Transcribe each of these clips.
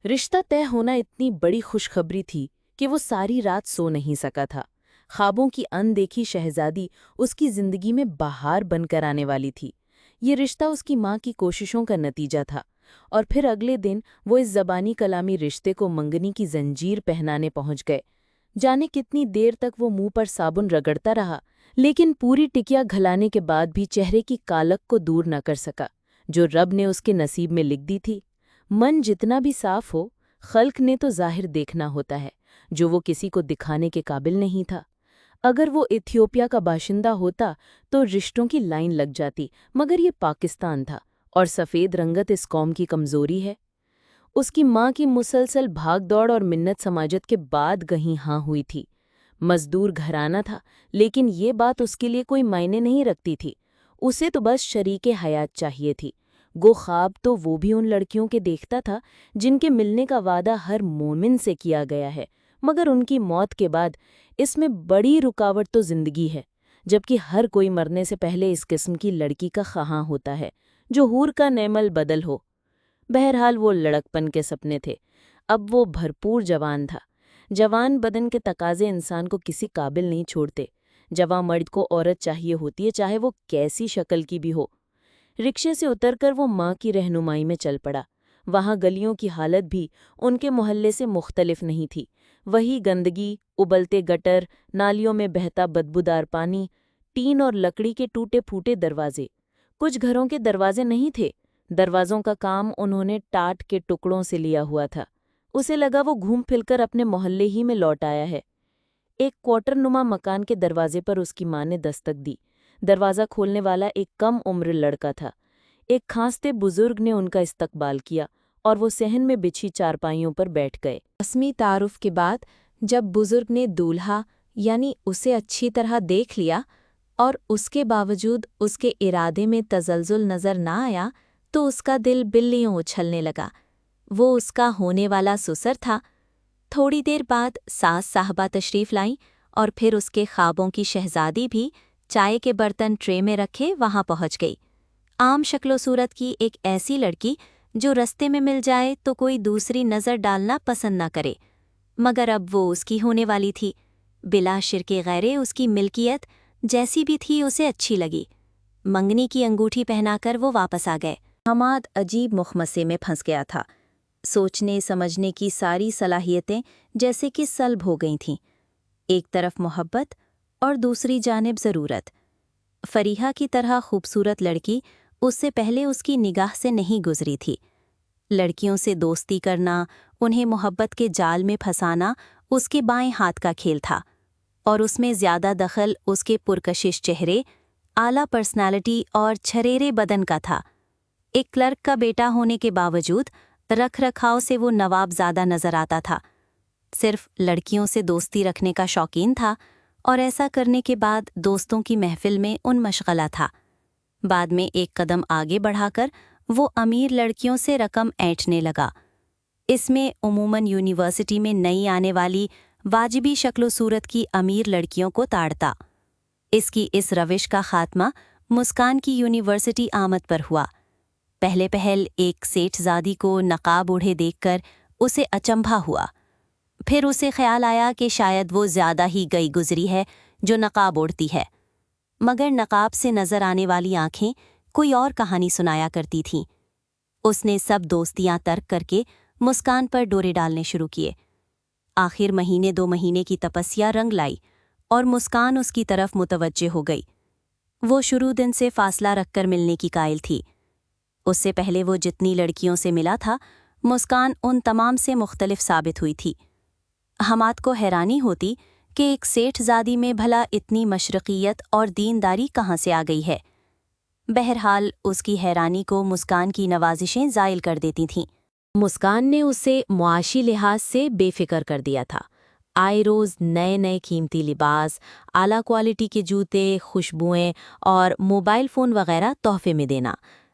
رشتہ طے ہونا اتنی بڑی خوشخبری تھی کہ وہ ساری رات سو نہیں سکا تھا۔ خوابوں کی اندیکھی شہزادی اس کی زندگی میں بہار بن کر آنے والی تھی۔ یہ رشتہ اس کی ماں کی کوششوں کا نتیجہ تھا، اور پھر اگلے دن وہ اس زبانی کلامی رشتے کو منگنی کی زنجیر پہنانے پہنچ گئے۔ جانے کتنی دیر تک وہ منہ پر صابن رگڑتا رہا، لیکن پوری ٹکیا گھلانے کے بعد بھی چہرے کی کالک کو دور نہ کر سکا جو رب نے اس کے نصیب میں لکھ دی تھی۔ من جتنا بھی صاف ہو، خلق نے تو ظاہر دیکھنا ہوتا ہے جو وہ کسی کو دکھانے کے قابل نہیں تھا۔ اگر وہ ایتھیوپیا کا باشندہ ہوتا تو رشتوں کی لائن لگ جاتی، مگر یہ پاکستان تھا، اور سفید رنگت اس قوم کی کمزوری ہے۔ اس کی ماں کی مسلسل بھاگ دوڑ اور منت سماجت کے بعد کہیں ہاں ہوئی تھی۔ مزدور گھرانہ تھا، لیکن یہ بات اس کے لیے کوئی معنی نہیں رکھتی تھی۔ اسے تو بس شریک حیات چاہیے تھی۔ گو خواب تو وہ بھی ان لڑکیوں کے دیکھتا تھا جن کے ملنے کا وعدہ ہر مومن سے کیا گیا ہے، مگر ان کی موت کے بعد اس میں بڑی رکاوٹ تو زندگی ہے، جبکہ ہر کوئی مرنے سے پہلے اس قسم کی لڑکی کا خواہاں ہوتا ہے جو حور کا نعم البدل ہو۔ بہرحال وہ لڑکپن کے سپنے تھے، اب وہ بھرپور جوان تھا۔ جوان بدن کے تقاضے انسان کو کسی قابل نہیں چھوڑتے۔ جوان مرد کو عورت چاہیے ہوتی ہے، چاہے وہ کیسی شکل کی بھی ہو۔ رکشے سے اتر کر وہ ماں کی رہنمائی میں چل پڑا۔ وہاں گلیوں کی حالت بھی ان کے محلے سے مختلف نہیں تھی۔ وہی گندگی، ابلتے گٹر، نالیوں میں بہتا بدبودار پانی، ٹین اور لکڑی کے ٹوٹے پھوٹے دروازے۔ کچھ گھروں کے دروازے نہیں تھے، دروازوں کا کام انہوں نے ٹاٹ کے ٹکڑوں سے لیا ہوا تھا۔ اسے لگا وہ گھوم پھر کر اپنے محلے ہی میں لوٹ آیا ہے۔ ایک کوارٹر نما مکان کے دروازے پر اس کی ماں نے دستک دی۔ دروازہ کھولنے والا ایک کم عمر لڑکا تھا۔ ایک کھانستے بزرگ نے ان کا استقبال کیا اور وہ صحن میں بچھی چارپائیوں پر بیٹھ گئے۔ رسمی تعارف کے بعد جب بزرگ نے دولہا یعنی اسے اچھی طرح دیکھ لیا اور اس کے باوجود اس کے ارادے میں تزلزل نظر نہ آیا تو اس کا دل بلیوں اچھلنے لگا۔ وہ اس کا ہونے والا سسر تھا۔ تھوڑی دیر بعد ساس صاحبہ تشریف لائیں اور پھر اس کے خوابوں کی شہزادی بھی چائے کے برتن ٹرے میں رکھے وہاں پہنچ گئی۔ عام شکل و صورت کی ایک ایسی لڑکی جو رستے میں مل جائے تو کوئی دوسری نظر ڈالنا پسند نہ کرے، مگر اب وہ اس کی ہونے والی تھی۔ بلا شرک غیرے اس کی ملکیت جیسی بھی تھی اسے اچھی لگی۔ منگنی کی انگوٹھی پہنا کر وہ واپس آ گئے۔ حماد عجیب مخمصے میں پھنس گیا تھا۔ سوچنے سمجھنے کی ساری صلاحیتیں جیسے کہ سلب ہو گئی تھیں۔ ایک طرف محبت اور دوسری جانب ضرورت۔ فریحہ کی طرح خوبصورت لڑکی اس سے پہلے اس کی نگاہ سے نہیں گزری تھی۔ لڑکیوں سے دوستی کرنا، انہیں محبت کے جال میں پھنسانا اس کے بائیں ہاتھ کا کھیل تھا، اور اس میں زیادہ دخل اس کے پرکشش چہرے، اعلیٰ پرسنالٹی اور چھریرے بدن کا تھا۔ ایک کلرک کا بیٹا ہونے کے باوجود رکھ رکھاؤ سے وہ نواب زادہ نظر آتا تھا۔ صرف لڑکیوں سے دوستی رکھنے کا شوقین تھا، اور ایسا کرنے کے بعد دوستوں کی محفل میں ان مشغلہ تھا۔ بعد میں ایک قدم آگے بڑھا کر وہ امیر لڑکیوں سے رقم اینٹھنے لگا۔ اس میں عموماً یونیورسٹی میں نئی آنے والی واجبی شکل و صورت کی امیر لڑکیوں کو تاڑتا۔ اس کی اس روش کا خاتمہ مسکان کی یونیورسٹی آمد پر ہوا۔ پہلے پہل ایک سیٹھ زادی کو نقاب اوڑھے دیکھ کر اسے اچنبھا ہوا۔ پھر اسے خیال آیا کہ شاید وہ زیادہ ہی گئی گزری ہے جو نقاب اوڑھتی ہے، مگر نقاب سے نظر آنے والی آنکھیں کوئی اور کہانی سنایا کرتی تھیں۔ اس نے سب دوستیاں ترک کر کے مسکان پر ڈورے ڈالنے شروع کیے۔ آخر مہینے 2 مہینے کی تپسیا رنگ لائی اور مسکان اس کی طرف متوجہ ہو گئی۔ وہ شروع دن سے فاصلہ رکھ کر ملنے کی قائل تھی۔ اس سے پہلے وہ جتنی لڑکیوں سے ملا تھا، مسکان ان تمام سے مختلف ثابت ہوئی تھی۔ حماد کو حیرانی ہوتی کہ ایک سیٹھ زادی میں بھلا اتنی مشرقیت اور دینداری کہاں سے آ گئی ہے۔ بہرحال اس کی حیرانی کو مسکان کی نوازشیں زائل کر دیتی تھیں۔ مسکان نے اسے معاشی لحاظ سے بے فکر کر دیا تھا۔ آئے روز نئے نئے قیمتی لباس، اعلیٰ کوالٹی کے جوتے، خوشبوئیں اور موبائل فون وغیرہ تحفے میں دینا،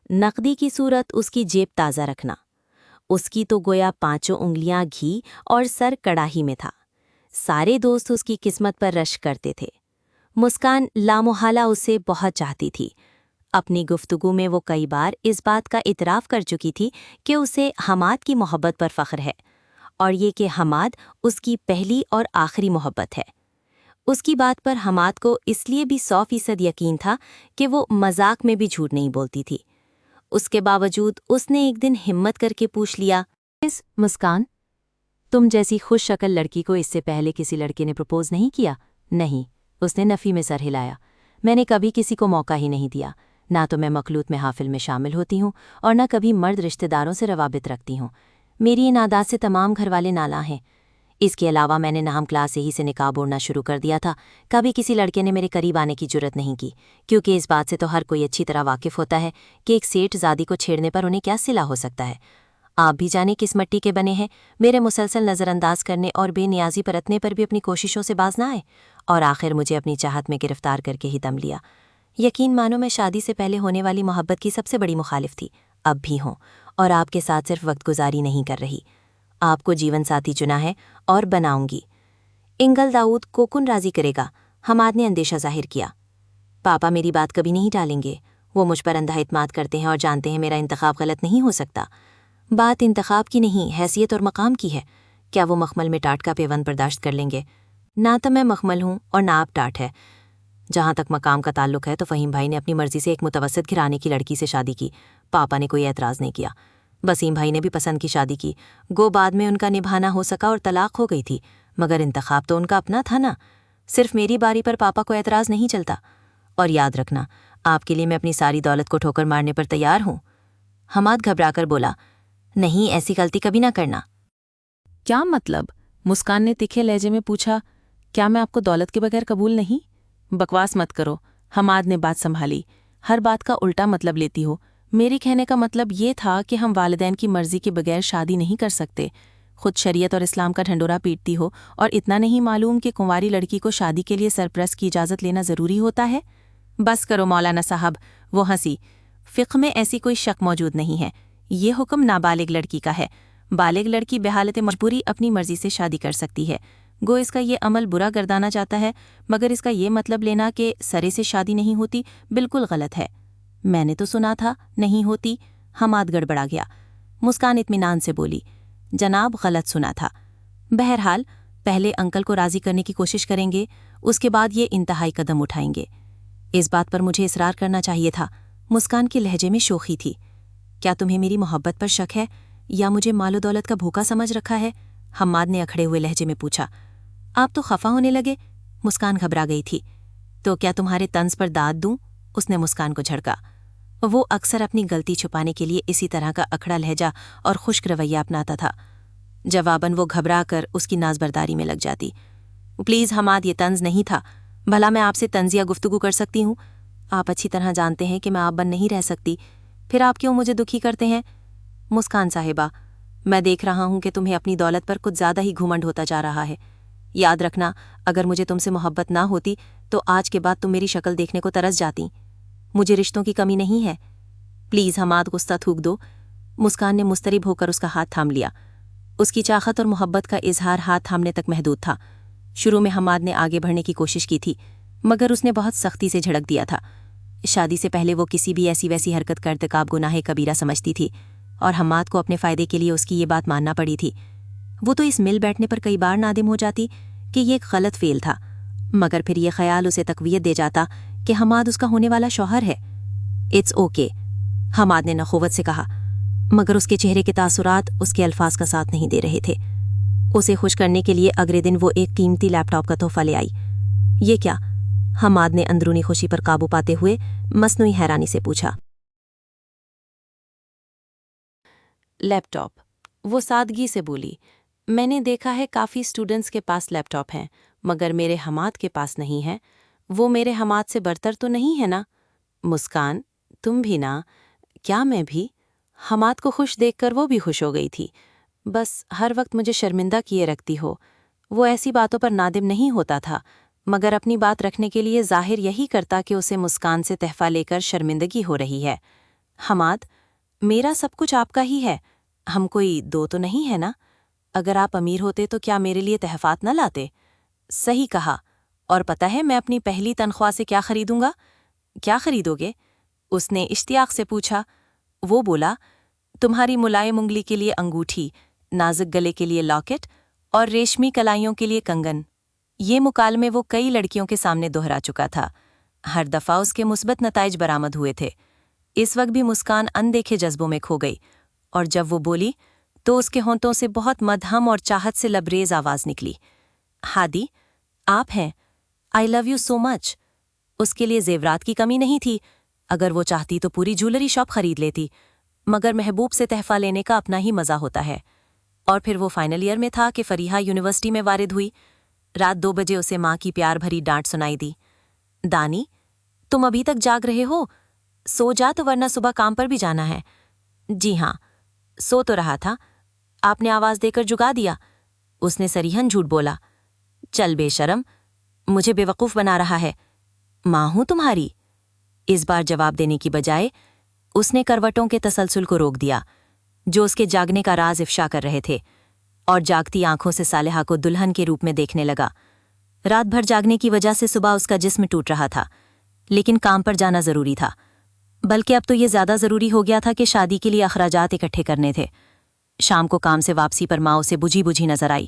نقدی کی صورت اس کی جیب تازہ رکھنا۔ اس کی تو گویا 5 انگلیاں گھی اور سر کڑاہی میں تھا۔ سارے دوست اس کی قسمت پر رشک کرتے تھے۔ مسکان لامحالہ اسے بہت چاہتی تھی۔ اپنی گفتگو میں وہ کئی بار اس بات کا اعتراف کر چکی تھی کہ اسے حماد کی محبت پر فخر ہے، اور یہ کہ حماد اس کی پہلی اور آخری محبت ہے۔ اس کی بات پر حماد کو اس لیے بھی 100% یقین تھا کہ وہ مذاق میں بھی جھوٹ نہیں بولتی تھی۔ اس کے باوجود اس نے ایک دن ہمت کر کے پوچھ لیا، مسکان، تم جیسی خوش شکل لڑکی کو اس سے پہلے کسی لڑکے نے پرپوز نہیں کیا؟ نہیں، اس نے نفی میں سر ہلایا۔ میں نے کبھی کسی کو موقع ہی نہیں دیا، نہ تو میں مخلوط محافل میں شامل ہوتی ہوں اور نہ کبھی مرد رشتہ داروں سے روابط رکھتی ہوں۔ میری ان عادات سے تمام گھر والے نالاں ہیں۔ اس کے علاوہ میں نے نام کلاس ہی سے نقاب اوڑھنا شروع کر دیا تھا۔ کبھی کسی لڑکے نے میرے قریب آنے کی جرت نہیں کی، کیونکہ اس بات سے تو ہر کوئی اچھی طرح واقف ہوتا ہے کہ ایک سیٹھ زادی کو چھیڑنے پر انہیں کیا صلہ ہو سکتا ہے۔ آپ بھی جانے کس مٹی کے بنے ہیں، میرے مسلسل نظر انداز کرنے اور بے نیازی پرتنے پر بھی اپنی کوششوں سے باز نہ آئے، اور آخر مجھے اپنی چاہت میں گرفتار کر کے ہی دم لیا۔ یقین مانو میں شادی سے پہلے ہونے والی محبت کی سب سے بڑی مخالف تھی، اب بھی ہوں، اور آپ کے ساتھ صرف وقت گزاری نہیں کر رہی، آپ کو جیون ساتھی چنا ہے اور بناؤں گی۔ انگل داؤد کو کون راضی کرے گا؟ حماد نے اندیشہ ظاہر کیا۔ پاپا میری بات کبھی نہیں ٹالیں گے، وہ مجھ پر اندھا اعتماد کرتے ہیں اور جانتے ہیں میرا انتخاب غلط نہیں ہو سکتا۔ بات انتخاب کی نہیں، حیثیت اور مقام کی ہے۔ کیا وہ مخمل میں ٹاٹ کا پیوند برداشت کر لیں گے؟ نہ تو میں مخمل ہوں اور نہ آپ ٹاٹ ہے۔ جہاں تک مقام کا تعلق ہے تو فہیم بھائی نے اپنی مرضی سے ایک متوسط گھرانے کی لڑکی سے شادی کی، پاپا نے کوئی اعتراض نہیں کیا۔ وسیم بھائی نے بھی پسند کی شادی کی، گو بعد میں ان کا نبھانا ہو سکا اور طلاق ہو گئی تھی، مگر انتخاب تو ان کا اپنا تھا نا۔ صرف میری باری پر پاپا کو اعتراض نہیں چلتا، اور یاد رکھنا آپ کے لیے میں اپنی ساری دولت کو ٹھوکر مارنے پر تیار ہوں۔ حماد گھبرا کر بولا، نہیں، ایسی غلطی کبھی نہ کرنا۔ کیا مطلب؟ مسکان نے تکھے لہجے میں پوچھا، کیا میں آپ کو دولت کے بغیر قبول نہیں؟ بکواس مت کرو، حماد نے بات سنبھالی، ہر بات کا الٹا مطلب لیتی ہو۔ میرے کہنے کا مطلب یہ تھا کہ ہم والدین کی مرضی کے بغیر شادی نہیں کر سکتے۔ خود شریعت اور اسلام کا ڈھنڈورا پیٹتی ہو اور اتنا نہیں معلوم کہ کنواری لڑکی کو شادی کے لیے سرپرست کی اجازت لینا ضروری ہوتا ہے؟ بس کرو مولانا صاحب، وہ ہنسی۔ فقہ میں ایسی کوئی شک موجود نہیں ہے، یہ حکم نابالغ لڑکی کا ہے۔ بالغ لڑکی بحالت مجبوری اپنی مرضی سے شادی کر سکتی ہے۔ گو اس کا یہ عمل برا گردانا چاہتا ہے، مگر اس کا یہ مطلب لینا کہ سرے سے شادی نہیں ہوتی بالکل غلط ہے۔ میں نے تو سنا تھا نہیں ہوتی۔ حماد گڑبڑا گیا۔ مسکان اطمینان سے بولی، جناب غلط سنا تھا۔ بہرحال پہلے انکل کو راضی کرنے کی کوشش کریں گے، اس کے بعد یہ انتہائی قدم اٹھائیں گے۔ اس بات پر مجھے اصرار کرنا چاہیے تھا۔ مسکان کے لہجے میں شوخی تھی۔ کیا تمہیں میری محبت پر شک ہے یا مجھے مال و دولت کا بھوکا سمجھ رکھا ہے؟ حماد نے اکھڑے ہوئے لہجے میں پوچھا۔ آپ تو خفا ہونے لگے۔ مسکان گھبرا گئی تھی۔ تو کیا تمہارے طنز پر داد دوں؟ اس نے مسکان کو جھڑکا۔ وہ اکثر اپنی غلطی چھپانے کے لیے اسی طرح کا اکھڑا لہجہ اور خشک رویہ اپناتا تھا۔ جواباً وہ گھبرا کر اس کی نازبرداری میں لگ جاتی۔ پلیز حماد، یہ طنز نہیں تھا، بھلا میں آپ سے طنزیہ گفتگو کر سکتی ہوں؟ آپ اچھی طرح جانتے ہیں کہ میں آپ بن نہیں رہ سکتی، پھر آپ کیوں مجھے دکھی کرتے ہیں؟ مسکان صاحبہ، میں دیکھ رہا ہوں کہ تمہیں اپنی دولت پر کچھ زیادہ ہی گھمنڈ ہوتا جا رہا ہے۔ یاد رکھنا، اگر مجھے تم سے محبت نہ ہوتی تو آج کے بعد تم میری شکل دیکھنے کو ترس جاتی۔ مجھے رشتوں کی کمی نہیں ہے۔ پلیز حماد، غصہ تھوک دو۔ مسکان نے مضطرب ہو کر اس کا ہاتھ تھام لیا۔ اس کی چاہت اور محبت کا اظہار ہاتھ تھامنے تک محدود تھا۔ شروع میں حماد نے آگے بڑھنے کی کوشش کی تھی، مگر اس نے بہت سختی سے جھڑک دیا تھا۔ شادی سے پہلے وہ کسی بھی ایسی ویسی حرکت کا ارتکاب گناہ کبیرہ سمجھتی تھی، اور حماد کو اپنے فائدے کے لیے اس کی یہ بات ماننا پڑی تھی۔ وہ تو اس مل بیٹھنے پر کئی بار نادم ہو جاتی کہ یہ ایک غلط فعل تھا، مگر پھر یہ خیال اسے تقویت دے جاتا کہ حماد اس کا ہونے والا شوہر ہے۔ اٹس اوکے، حماد نے نخوت سے کہا، مگر اس کے چہرے کے تاثرات اس کے الفاظ کا ساتھ نہیں دے رہے تھے۔ اسے خوش کرنے کے لیے اگلے دن وہ ایک قیمتی لیپ ٹاپ کا تحفہ لے آئی۔ یہ کیا؟ حماد نے اندرونی خوشی پر قابو پاتے ہوئے مصنوعی حیرانی سے پوچھا۔ لیپ ٹاپ، وہ سادگی سے بولی۔ میں نے دیکھا ہے کافی اسٹوڈنٹس کے پاس لیپ ٹاپ ہیں، مگر میرے حماد کے پاس نہیں ہے۔ وہ میرے حماد سے برتر تو نہیں ہے نا؟ مسکان، تم بھی نا؟ کیا میں بھی؟ حماد کو خوش دیکھ کر وہ بھی خوش ہو گئی تھی۔ بس ہر وقت مجھے شرمندہ کیے رکھتی ہو۔ وہ ایسی باتوں پر نادم نہیں ہوتا تھا، مگر اپنی بات رکھنے کے لیے ظاہر یہی کرتا کہ اسے مسکان سے تحفہ لے کر شرمندگی ہو رہی ہے۔ حماد، میرا سب کچھ آپ کا ہی ہے، ہم کوئی دو تو نہیں ہے نا؟ اگر آپ امیر ہوتے تو کیا میرے لیے تحفات نہ لاتے؟ صحیح کہا، اور پتہ ہے میں اپنی پہلی تنخواہ سے کیا خریدوں گا؟ کیا خریدو گے؟ اس نے اشتیاق سے پوچھا۔ وہ بولا، تمہاری ملائم انگلی کے لیے انگوٹھی، نازک گلے کے لیے لاکٹ اور ریشمی کلائیوں کے لیے کنگن۔ یہ مکالمے وہ کئی لڑکیوں کے سامنے دہرا چکا تھا۔ ہر دفعہ اس کے مثبت نتائج برآمد ہوئے تھے۔ اس وقت بھی مسکان اندیکھے جذبوں میں کھو گئی، اور جب وہ بولی تو اس کے ہونٹوں سے بہت مدھم اور چاہت سے لبریز آواز نکلی۔ ہادی، آپ ہیں، آئی لو یو سو مچ۔ اس کے لیے زیورات کی کمی نہیں تھی، اگر وہ چاہتی تو پوری جولری شاپ خرید لیتی، مگر محبوب سے تحفہ لینے کا اپنا ہی مزہ ہوتا ہے۔ اور پھر وہ فائنل ایئر میں تھا کہ فریحہ یونیورسٹی میں وارد ہوئی۔ رات 2 بجے اسے ماں کی پیار بھری ڈانٹ سنائی دی۔ دانی، تم ابھی تک جاگ رہے ہو؟ سو جا تو ورنہ صبح کام پر بھی جانا ہے۔ جی ہاں، سو تو رہا تھا، آپ نے آواز دے کر جگا دیا۔ اس نے صریحاً جھوٹ بولا۔ چل بے شرم، مجھے بے وقوف بنا رہا ہے۔ ماں ہوں تمہاری۔ اس بار جواب دینے کی بجائے اس نے کروٹوں کے تسلسل کو روک دیا جو اس کے جاگنے کا راز افشا کر رہے تھے، اور جاگتی آنکھوں سے صالحہ کو دلہن کے روپ میں دیکھنے لگا۔ رات بھر جاگنے کی وجہ سے صبح اس کا جسم ٹوٹ رہا تھا، لیکن کام پر جانا ضروری تھا، بلکہ اب تو یہ زیادہ ضروری ہو گیا تھا کہ شادی کے لیے اخراجات اکٹھے کرنے تھے۔ شام کو کام سے واپسی پر ماں اسے بجھی بجھی نظر آئی۔